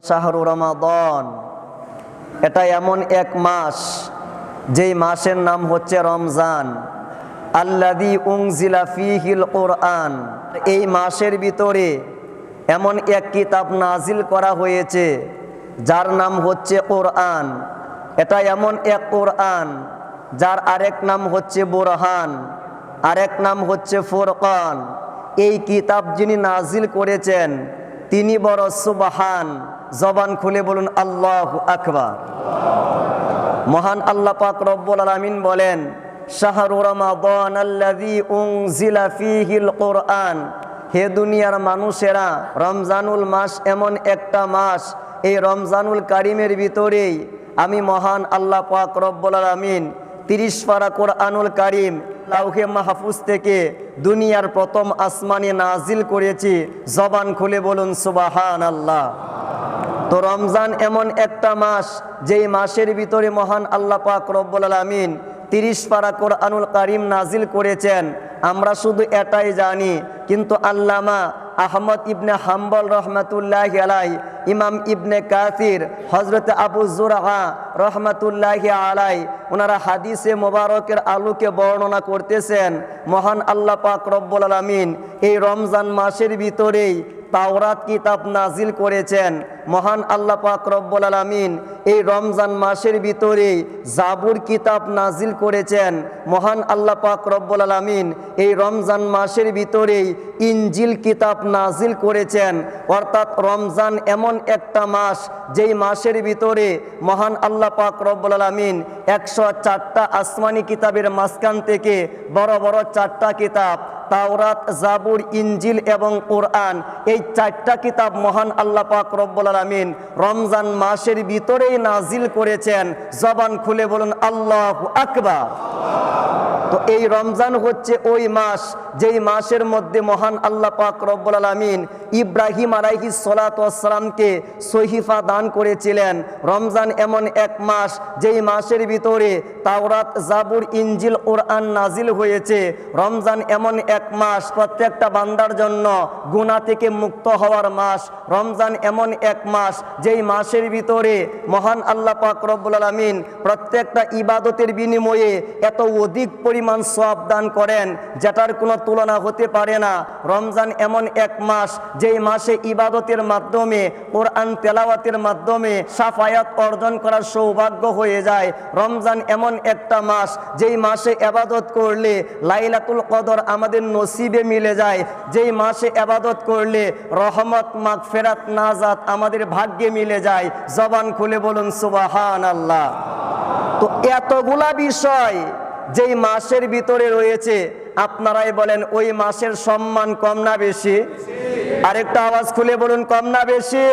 শাহরু রমাদান, এটা এমন এক মাস যেই মাসের নাম হচ্ছে রমজান। আল্লাযী উনজিলা ফীহিল কুরআন, এই মাসের ভিতরে এমন এক কিতাব নাজিল করা হয়েছে যার নাম হচ্ছে কোরআন। এটা এমন এক কোরআন যার আরেক নাম হচ্ছে বুরহান, আরেক নাম হচ্ছে ফুরকান। এই কিতাব যিনি নাজিল করেছেন তিনি বড় সুবহান। জবান খুলে বলুন আল্লাহু আকবার। মহান আল্লাহ পাক রব্বুল আলামিন বলেন, শাহরু রমাদান আল্লাযী উনজিলা ফীহিল কুরআন। হে দুনিয়ার মানুষেরা, রমজানুল মাস এমন একটা মাস, এই রমজানুল কারিমের ভিতরেই আমি মহান আল্লাহ পাক রব্বুল আলামিন 30 পারা কোরআনুল কারিম লাউহে মাহফুজ থেকে দুনিয়ার প্রথম আসমানে নাজিল করেছি। জবান খুলে বলুন সুবহানাল্লাহ। তো রমজান এমন একটা মাস যেই মাসের ভিতরে মহান আল্লাহ পাক রব্বুল আলামিন 30 পারা কোরআনুল কারিম নাজিল করেছেন। আমরা শুধু এটাই জানি, কিন্তু আল্লামা আহমদ ইবনে হাম্বল রহমাতুল্লাহি আলাইহি, ইমাম ইবনে কাসির, হযরত আবু যুরআ রহমাতুল্লাহি আলাইহি, ওনারা হাদিসে মোবারকের আলোকে বর্ণনা করতেছেন মহান আল্লাহ পাক রব্বুল আলামিন এই রমজান মাসের ভিতরেই তাওরাত কিতাব নাজিল করেছেন। মহান আল্লাহ পাক রব্বুল আলামিন এই রমজান মাসের ভিতরেই জাবুর কিতাব নাজিল করেছেন। মহান আল্লাহ পাক রব্বুল আলামিন এই রমজান মাসের ভিতরেই ইনজিল কিতাব নাজিল করেছেন। অর্থাৎ রমজান এমন একটা মাস যেই মাসের ভিতরে মহান আল্লাহ পাক রব্বুল আলামিন 104টা আসমানি কিতাবের মাঝখান থেকে বড় বড় 4টা কিতাব তাওরাত, জাবুর, ইনজিল এবং কোরআন, এই 4টা কিতাব মহান আল্লাহ পাক রব্বুল আলামিন রমজান মাসের ভিতরেই নাজিল করেছেন। জবান খুলে বলুন আল্লাহু আকবার। তো এই রমজান হচ্ছে ওই মাস যেই মাসের মধ্যে মহান আল্লাহ পাক রব্বুল আলামিন ইব্রাহিম আলাইহিস সালাতু ওয়াস সালামকে সহিফা দান করেছিলেন। রমজান এমন এক মাস যেই মাসের ভিতরে তাওরাত, জাবুর, ইনজিল, কোরআন নাজিল হয়েছে। রমজান এমন এক মাস প্রত্যেকটা বান্দার জন্য গুনাহ থেকে মুক্ত হওয়ার মাস। রমজান এমন এক মাস যেই মাসের ভিতরে মহান আল্লাহ পাক রব্বুল আলামিন প্রত্যেকটা ইবাদতের বিনিময়ে এত অধিক পরিমাণ সওয়াব দান করেন যেটার কোনো তুলনা হতে পারে না। রমজান এমন এক মাস যেই মাসে ইবাদতের মাধ্যমে, কোরআন তেলাওয়াতের মাধ্যমে শাফায়াত অর্জন করার সৌভাগ্য হয়ে যায়। রমজান এমন একটা মাস যেই মাসে ইবাদত করলে লাইলাতুল কদর আমাদের নসিবে মিলে যায়। যেই মাসে ইবাদত করলে রহমত, মাগফিরাত, নাজাত আমাদের ভাগ্যে মিলে যায়। জবান খুলে বলুন সুবহানাল্লাহ। তো এতগুলা বিষয় যেই মাসের ভিতরে রয়েছে, আপনারাই বলেন ওই মাসের সম্মান কম না বেশি? আরেকটা আওয়াজ খুলে বলুন, কম না বেশি?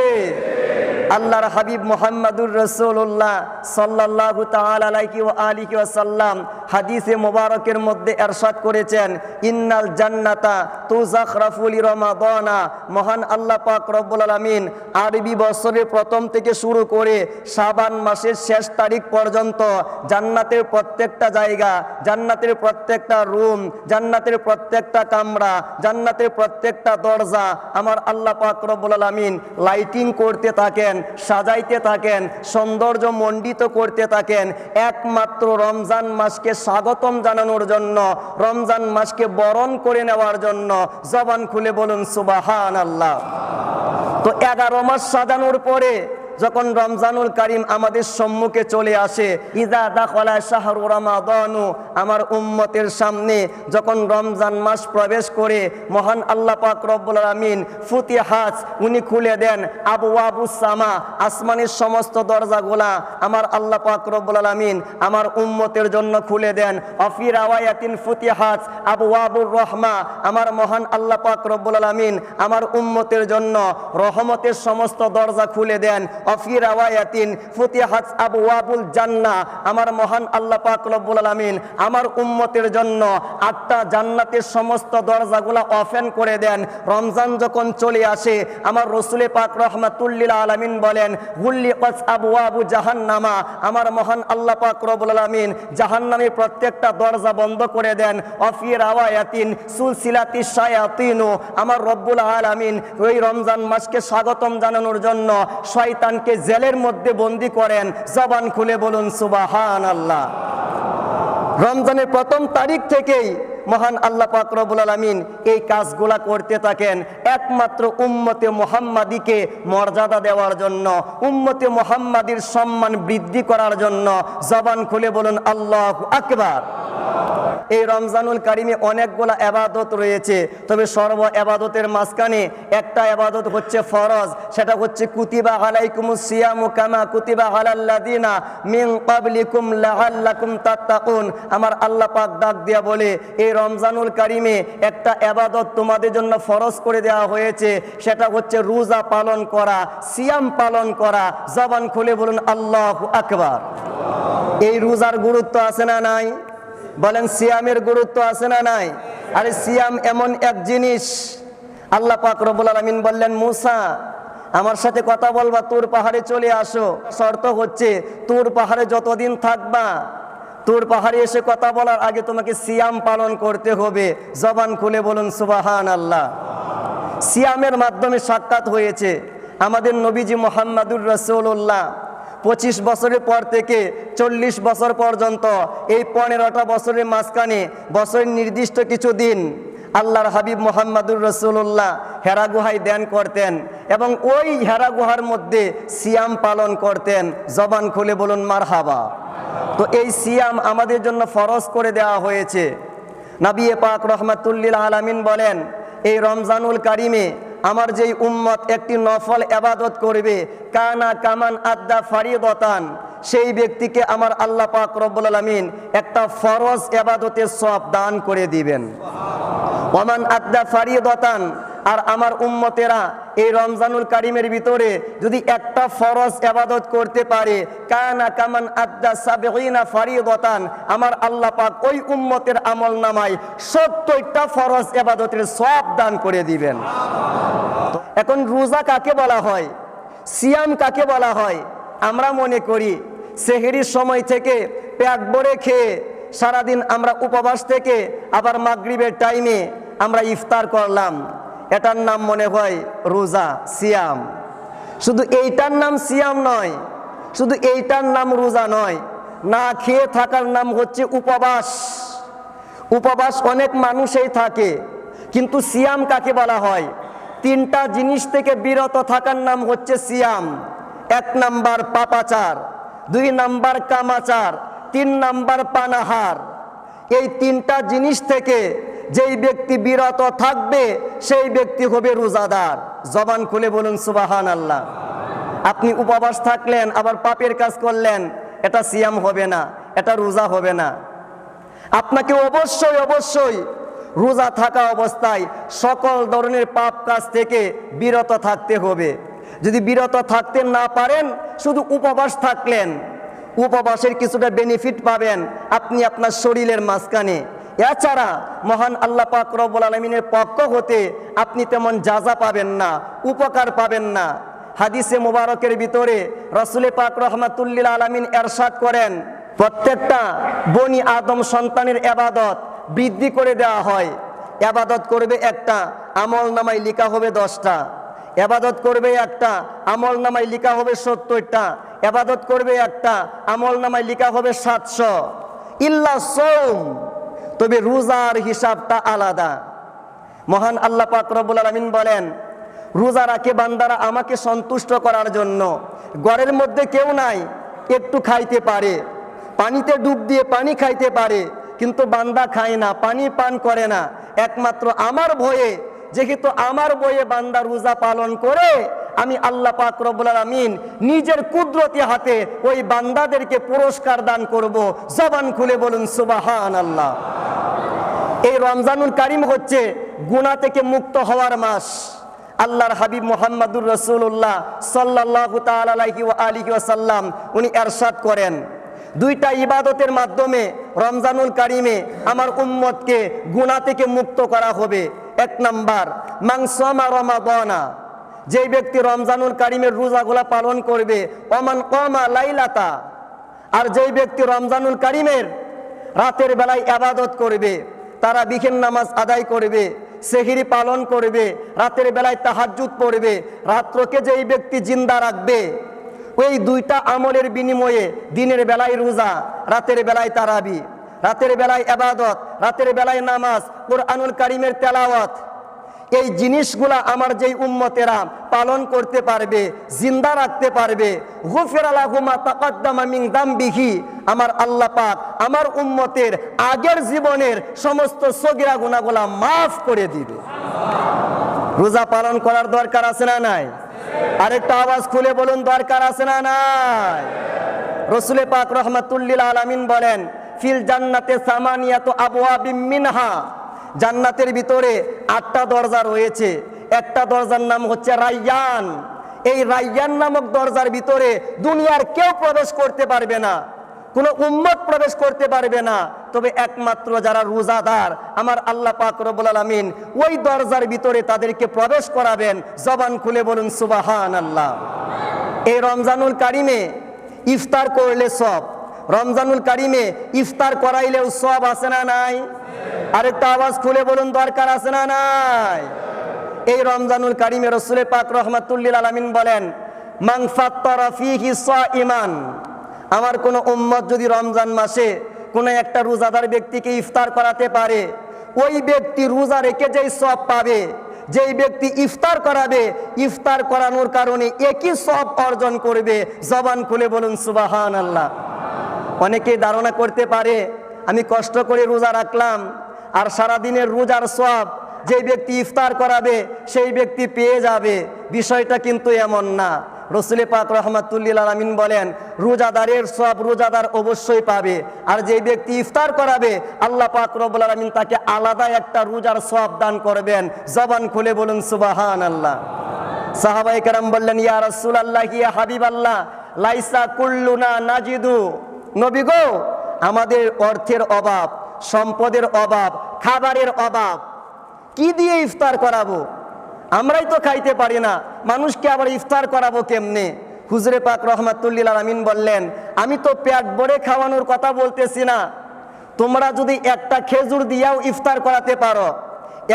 আল্লাহর হাবিব মুহাম্মাদুর রাসূলুল্লাহ সাল্লাল্লাহু তাআলা আলাইহি ওয়া আলিহি ওয়াসাল্লাম হাদিসে মোবারকের মধ্যে ইরশাদ করেছেন, ইন্নাল জান্নাতা তুযাখরাফু লিরমাদানা। মহান আল্লাহ পাক রব্বুল আলামিন আরবি বছরের প্রথম থেকে শুরু করে শাবান মাসের শেষ তারিখ পর্যন্ত জান্নাতের প্রত্যেকটা জায়গা, জান্নাতের প্রত্যেকটা রুম, জান্নাতের প্রত্যেকটা কামরা, জান্নাতের প্রত্যেকটা দরজা আমার আল্লাহ পাক রব্বুল আলামিন লাইটিং করতে থাকেন, সাজাইতে থাকেন, সৌন্দর্য মণ্ডিত করতে থাকেন, একমাত্র রমজান মাসকে স্বাগতম জানানোর জন্য, রমজান মাসকে বরণ করে নেওয়ার জন্য। জবান খুলে বলুন সুবহানাল্লাহ। তো 11 মাস সাজানোর পরে যখন রমজানুল কারিম আমাদের সম্মুখে চলে আসে, ইযা দাখালা শাহরু রমাদানু, আমার উম্মতের সামনে যখন রমজান মাস প্রবেশ করে মহান আল্লাহ পাক রব্বুল আলামিন ফুতিহাত, উনি খুলে দেন আবওয়াবুস সামা, আসমানের সমস্ত দরজাগুলা আমার আল্লাহ পাক রব্বুল আলামিন আমার উম্মতের জন্য খুলে দেন। অফি রাওয়ায়াতিন ফুতিহাত আবওয়াবুর রহমা, আমার মহান আল্লাহ পাক রব্বুল আলামিন আমার উম্মতের জন্য রহমতের সমস্ত দরজা খুলে দেন। অফি রাওয়ায়াতিন ফুতিহাত আবওয়াবুল জান্নাহ, আমার মহান আল্লাহ পাক রব্বুল আলামিন আমার উম্মতের জন্য 8টা জান্নাতের সমস্ত দরজাগুলো ওপেন করে দেন। রমজান যখন চলে আসে আমার রাসূলে পাক রাহমাতুল্লিল আলামিন বলেন গুল্লিকাত আবওয়াবু জাহান্নামা, আমার মহান আল্লাহ পাক রব্বুল আলামিন জাহান্নামের প্রত্যেকটা দরজা বন্ধ করে দেন। অফি রাওয়ায়াতিন সুলসিলাতিশ শায়াতিনু, আমার রব্বুল আলামিন ওই রমজান মাসকে স্বাগতম জানানোর জন্য শয়তানকে জেলের মধ্যে বন্দী করেন। জবান খুলে বলুন সুবহানাল্লাহ। রমজানের প্রথম তারিখ থেকেই মহান আল্লাহ পাক রব্বুল আলামিন এই কাজগুলা করতে থাকেন একমাত্র উম্মতে মুহাম্মাদিকে মর্যাদা দেওয়ার জন্য, উম্মতে মুহাম্মাদির সম্মান বৃদ্ধি করার জন্য। জবান খুলে বলুন আল্লাহু আকবার। এই রমজানুল কারিমে অনেকগুলা ইবাদত রয়েছে, তবে সর্ব ইবাদতের মাঝখানে একটা ইবাদত হচ্ছে ফরজ, সেটা হচ্ছে কুতিবা আলাইকুমুস সিয়ামু কামা কুতিবা আলাল্লাযিনা মিন ক্বাবলিকুম লাআল্লাকুম তাত্তাকুন। আমার আল্লাহ পাক ডাক দিয়া বলে এই রমজানুল কারিমে একটা ইবাদত তোমাদের জন্য ফরজ করে দেওয়া হয়েছে, সেটা হচ্ছে রোজা পালন করা, সিয়াম পালন করা। জবান খুলে বলুন আল্লাহু আকবার। এই রোজার গুরুত্ব আছে না নাই? বলেন সিয়ামের গুরুত্ব আছে না নাই? আরে সিয়াম এমন এক জিনিস, আল্লাহ পাক রব্বুল আলামিন বললেন মুসা আমার সাথে কথা বলবা, তুর পাহাড়ে চলে আসো। শর্ত হচ্ছে তুর পাহাড়ে যতদিন থাকবা, তুর পাহাড়ে এসে কথা বলার আগে তোমাকে সিয়াম পালন করতে হবে। জবান খুলে বলুন সুবহানাল্লাহ। সিয়ামের মাধ্যমে সাক্ষাৎ হয়েছে আমাদের নবীজি মুহাম্মাদুর রাসূলুল্লাহ। 25 বছরের পর থেকে 40 বছর পর্যন্ত এই 15টা বছরের মাঝখানে বছরের নির্দিষ্ট কিছু দিন আল্লাহর হাবিব মুহাম্মাদুর রাসূলুল্লাহ হেরা গুহায় ধ্যান করতেন এবং ওই হেরা গুহার মধ্যে সিয়াম পালন করতেন। জবান খুলে বলুন মারহাবা। তো এই সিয়াম আমাদের জন্য ফরজ করে দেওয়া হয়েছে। নবী পাক রাহমাতুল্লিল আলামিন বলেন এই রমজানুল কারিমে আমার যেই উম্মত একটি নফল ইবাদত করবে কানা কামান আদ্দা ফারিদাতান, সেই ব্যক্তিকে আমার আল্লাহ পাক রব্বুল আলামিন একটা ফরজ ইবাদতের সওয়াব দান করে দিবেন। ওমান আদ্দা ফারিদাতান, আর আমার উম্মতেরা এই রমজানুল কারিমের ভিতরে যদি একটা ফরজ ইবাদত করতে পারে কানা কামান আদ্দা সাবঈনা ফারিদাতান, আমার আল্লাহ পাক ওই উম্মতের আমলনামায় 70টা ফরজ ইবাদতের সওয়াব দান করে দিবেন। এখন রোজা কাকে বলা হয়, সিয়াম কাকে বলা হয়? আমরা মনে করি সেহরির সময় থেকে পেট ভরে খেয়ে সারাদিন আমরা উপবাস থেকে আবার মাগরিবের টাইমে আমরা ইফতার করলাম, এটার নাম মনে হয় রোজা, সিয়াম। শুধু এইটার নাম সিয়াম নয়, শুধু এইটার নাম রোজা নয়, না খেয়ে থাকার নাম হচ্ছে উপবাস। উপবাস অনেক মানুষই থাকে, কিন্তু সিয়াম কাকে বলা হয়? 3টা জিনিস থেকে বিরত থাকার নাম হচ্ছে সিয়াম। 1 নাম্বার পাপাচার, 2 নাম্বার কামাচার, 3 নাম্বার পানাহার। এই 3টা জিনিস থেকে যেই ব্যক্তি বিরত থাকবে সেই ব্যক্তি হবে রোজাদার। জবান খুলে বলুন সুবহানাল্লাহ। আপনি উপবাস থাকলেন আবার পাপের কাজ করলেন, এটা সিয়াম হবে না, এটা রোজা হবে না। আপনাকে অবশ্যই অবশ্যই রোজা থাকা অবস্থায় সকল ধরনের পাপ কাজ থেকে বিরত থাকতে হবে। যদি বিরত থাকতে না পারেন, শুধু উপবাস থাকলেন, উপবাসের কিছুটা বেনিফিট পাবেন আপনি আপনার শরীরের মাঝখানে। এছাড়া মহান আল্লাহ পাক রব্বুল আলামিনের পক্ষ হতে আপনি তেমন জাযা পাবেন না, উপকার পাবেন না। হাদিসে মুবারকের ভিতরে রাসূলে পাক রাহমাতুল্লিল আলামিন ইরশাদ করেন প্রত্যেকটা বনি আদম সন্তানের ইবাদত বৃদ্ধি করে দেওয়া হয়। ইবাদত করবে একটা, আমল নামায় লেখা হবে 10টা। ইবাদত করবে একটা, আমল নামায় লেখা হবে 70টা। ইবাদত করবে একটা, আমল নামায় লেখা হবে 700। ইল্লা সাওম, তবে রোজার হিসাবটা আলাদা। মহান আল্লাহ পাক রব্বুল আলামিন বলেন রোজা রাখে বান্দারা আমাকে সন্তুষ্ট করার জন্য। ঘরের মধ্যে কেউ নাই, একটু খাইতে পারে, পানিতে ডুব দিয়ে পানি খাইতে পারে, কিন্তু বান্দা খায় না, পানি পান করে না, একমাত্র আমার ভয়ে। যেহেতু আমার ভয়ে বান্দা রোজা পালন করে, আমি আল্লাহ পাক রব্বুল আলামিন নিজের কুদরতি হাতে ওই বান্দাদেরকে পুরস্কার দান করব। জবান খুলে বলুন সুবহানাল্লাহ। এই রমজানুল কারিম হচ্ছে গুনাহ থেকে মুক্ত হওয়ার মাস। আল্লাহর হাবিব মুহাম্মাদুর রাসূলুল্লাহ সাল্লাল্লাহু তাআলা আলাইহি ওয়া আলিহি ওয়াসাল্লাম উনি ইরশাদ করেন, দুইটা ইবাদতের মাধ্যমে রমজানুল কারিমে আমার উম্মতকে গুনাহ থেকে মুক্ত করা হবে। এক নাম্বার, মান সামা রমাদানা, যেই ব্যক্তি রমজানুল কারিমের রোজাগুলা পালন করবে, ওমান কামা লাইলাতা, আর যেই ব্যক্তি রমজানুল কারিমের রাতের বেলায় ইবাদত করবে, তারাবিহের নামাজ আদায় করবে, সেহরি পালন করবে, রাতের বেলায় তাহাজ্জুদ পড়বে, রাত্রকে যেই ব্যক্তি জিন্দা রাখবে, ওই দুইটা আমলের বিনিময়ে দিনের বেলায় রোজা, রাতের বেলায় তারাবি, রাতের বেলায় ইবাদত, রাতের বেলায় নামাজ, কুরআনুল কারীমের তেলাওয়াত, এই জিনিসগুলা আমার যেই উম্মতেরা পালন করতে পারবে, জিন্দা রাখতে পারবে, গুফিরা লাহু মা তাকাদ্দামা মিন যামবিহি, আমার আল্লাহ পাক আমার উম্মতের আগের জীবনের সমস্ত সগীরা গুনাহগুলা মাফ করে দিবে। রোজা পালন করার দরকার আছে না নাই? আরেকটা আওয়াজ খুলে বলুন, দরকার আছে না নাই? রাসূল পাক রাহমাতুল্লিল আলামিন বলেন, ফিল জান্নাতে সামানিয়াতু আবওয়াবিম মিনহা, জান্নাতের ভিতরে 8টা দরজা রয়েছে। একটা দরজার নাম হচ্ছে রায়্যান। এই রায়্যান নামক দরজার ভিতরে দুনিয়ার কেউ প্রবেশ করতে পারবে না, কোনো উম্মত প্রবেশ করতে পারবে না, তবে একমাত্র যারা রোজাদার আমার আল্লাহ পাক রব্বুল আলামিন ওই দরজার ভিতরে তাদেরকে প্রবেশ করাবেন। জবান খুলে বলুন সুবহানাল্লাহ। এই রমজানুল কারিমে ইফতার করলে সব, রমজানুল কারিমে ইফতার করাইলেও সব আছে না নাই? আরেকটা আওয়াজ খুলে বলুন, দরকার আছে না নাই? এই রমজানুল কারিমে রাসূল পাক রাহমাতুল্লিল আলামিন বলেন, মান ফাত্তারা ফীহি সাইমান, আমার কোন উম্মত যদি রমজান মাসে কোন একটা রোজাদার ব্যক্তিকে ইফতার করাতে পারে, ওই ব্যক্তি রোজা রেখে যেই সওয়াব পাবে, যেই ব্যক্তি ইফতার করাবে, ইফতার করানোর কারণে একই সওয়াব অর্জন করবে। জবান খুলে বলুন সুবহানাল্লাহ। অনেকে ধারণা করতে পারে আমি কষ্ট করে রোজা রাখলাম আর সারাদিনের রোজার সওয়াব যেই ব্যক্তি ইফতার করাবে সেই ব্যক্তি পেয়ে যাবে। বিষয়টা কিন্তু এমন না। রাসূল পাক রাহমাতুল্লিল আলামিন বলেন, রোজাদারের সওয়াব রোজাদার অবশ্যই পাবে, আর যেই ব্যক্তি ইফতার করাবে আল্লাহ পাক রব্বুল আলামিন তাকে আলাদা একটা রোজার সওয়াব দান করবেন। জবান খুলে বলুন সুবহানাল্লাহ। সাহাবায়ে কেরাম বললেন, ইয়া রাসূলুল্লাহ, ইয়া হাবিবাল্লাহ, লাইসা কুল্লুনা নাজিদু, নবী গো, আমাদের অর্থের অভাব, সম্পদের অভাব, খাবারের অভাব, কি দিয়ে ইফতার করাবো? আমরাই তো খাইতে পারি না, মানুষকে আবার ইফতার করাবো কেমনে? হুজুরে পাক রাহমাতুল্লিল আলামিন বললেন, আমি তো পেট ভরে খাওয়ানোর কথা বলতেছি না, তোমরা যদি একটা খেজুর দিয়াও ইফতার করাতে পারো,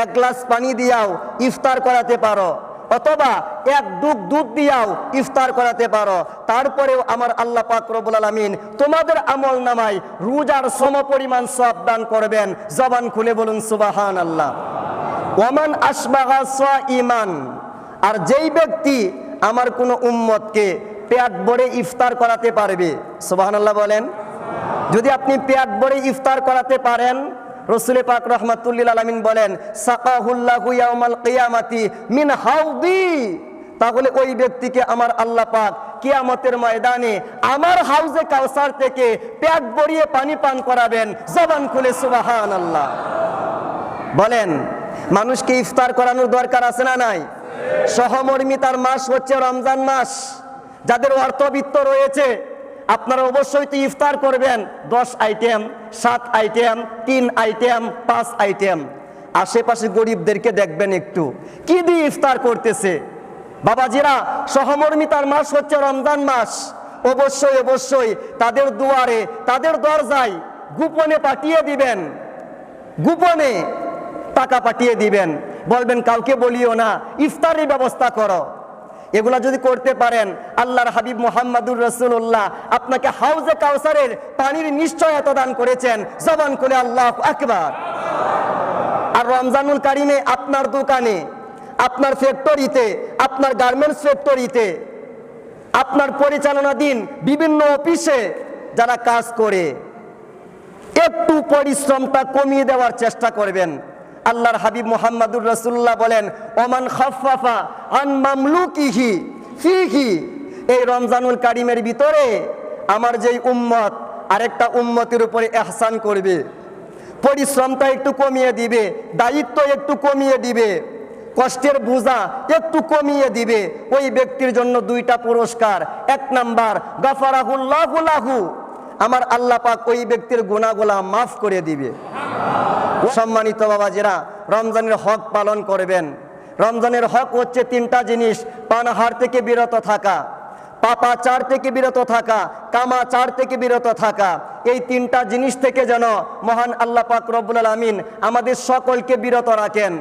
এক গ্লাস পানি দিয়াও ইফতার করাতে পারো, অথবা এক ডুব দুধ দিয়াও ইফতার করাতে পারো, তারপরেও আমার আল্লাহ পাক রব্বুল আলামিন তোমাদের আমল নামায় রোজার সমপরিমাণ সওয়াব দান করবেন। জবান খুলে বলুন সুবহানাল্লাহ। ওয়ামান আসবাগা সাইমান, আর যেই ব্যক্তি আমার কোনো উম্মতকে পেট ভরে ইফতার করাতে পারবে, সুবহানাল্লাহ বলেন। যদি আপনি পেট ভরে ইফতার করাতে পারেন, রাসূল পাক রাহমাতুল্লিল আলামিন বলেন, সাকাহুল্লাহু ইয়াউমাল কিয়ামাতি মিন হাউদি, তাহলে ওই ব্যক্তিকে আমার আল্লাহ পাক কিয়ামতের ময়দানে আমার হাউজে কাউসার থেকে পেট ভরিয়ে পানি পান করাবেন। জবান খুলে সুবহানাল্লাহ বলেন। মানুষকে ইফতার করানোর দরকার আছে না নাই? সহমর্মিতার মাস হচ্ছে রমজান মাস। যাদের অর্থবিত্ত রয়েছে আপনারা অবশ্যই তো ইফতার করবেন 10 আইটেম, 7 আইটেম, 3 আইটেম, 5 আইটেম। আশেপাশে গরিবদেরকে দেখবেন একটু কি দিয়ে ইফতার করতেছে। বাবাজিরা, সহমর্মিতার মাস হচ্ছে রমজান মাস। অবশ্যই অবশ্যই তাদের দুয়ারে, তাদের দরজায় গোপনে পাঠিয়ে দিবেন, গোপনে টাকা পাঠিয়ে দিবেন, বলবেন কাউকে বলিও না, ইফতারের ব্যবস্থা করো। এগুলা যদি করতে পারেন, আল্লাহর হাবিব মুহাম্মাদুর রাসূলুল্লাহ আপনাকে হাউজে কাউসারের পানির নিশ্চয়তা দান করেছেন। জবান খুলে আল্লাহু আকবার। আর রমজানুল কারিমে আপনার দোকানে, আপনার ফ্যাক্টরিতে, আপনার গার্মেন্টস ফ্যাক্টরিতে, আপনার পরিচালনাধীন বিভিন্ন অফিসে যারা কাজ করে, একটু পরিশ্রমটা কমিয়ে দেওয়ার চেষ্টা করবেন। আল্লাহর হাবিব মুহাম্মাদুর রাসূলুল্লাহ বলেন, ওমান খাফফাফা আন মামলুকিহি ফিহি, এই রমজানুল কারিমের ভিতরে আমার যেই উম্মত আরেকটা উম্মতের উপরে ইহসান করবে, পরিশ্রমটা একটু কমিয়ে দিবে, দায়িত্ব একটু কমিয়ে দিবে, কষ্টের বোঝা একটু কমিয়ে দিবে, ওই ব্যক্তির জন্য দুইটা পুরস্কার। এক নাম্বার, গাফারাহুল্লাহু লাহু, আমার আল্লাহ পাক ওই ব্যক্তির গুনাহগুলো মাফ করে দিবে। সম্মানিত বাবাজিরা, রমজানের হক পালন করবেন। রমজানের হক হচ্ছে তিনটা জিনিস: পানাহার থেকে বিরত থাকা, পাপাচার থেকে বিরত থাকা, কামাচার থেকে বিরত থাকা। এই তিনটা জিনিস থেকে যেন মহান আল্লাহ পাক রব্বুল আলামিন আমাদের সকলকে বিরত রাখেন।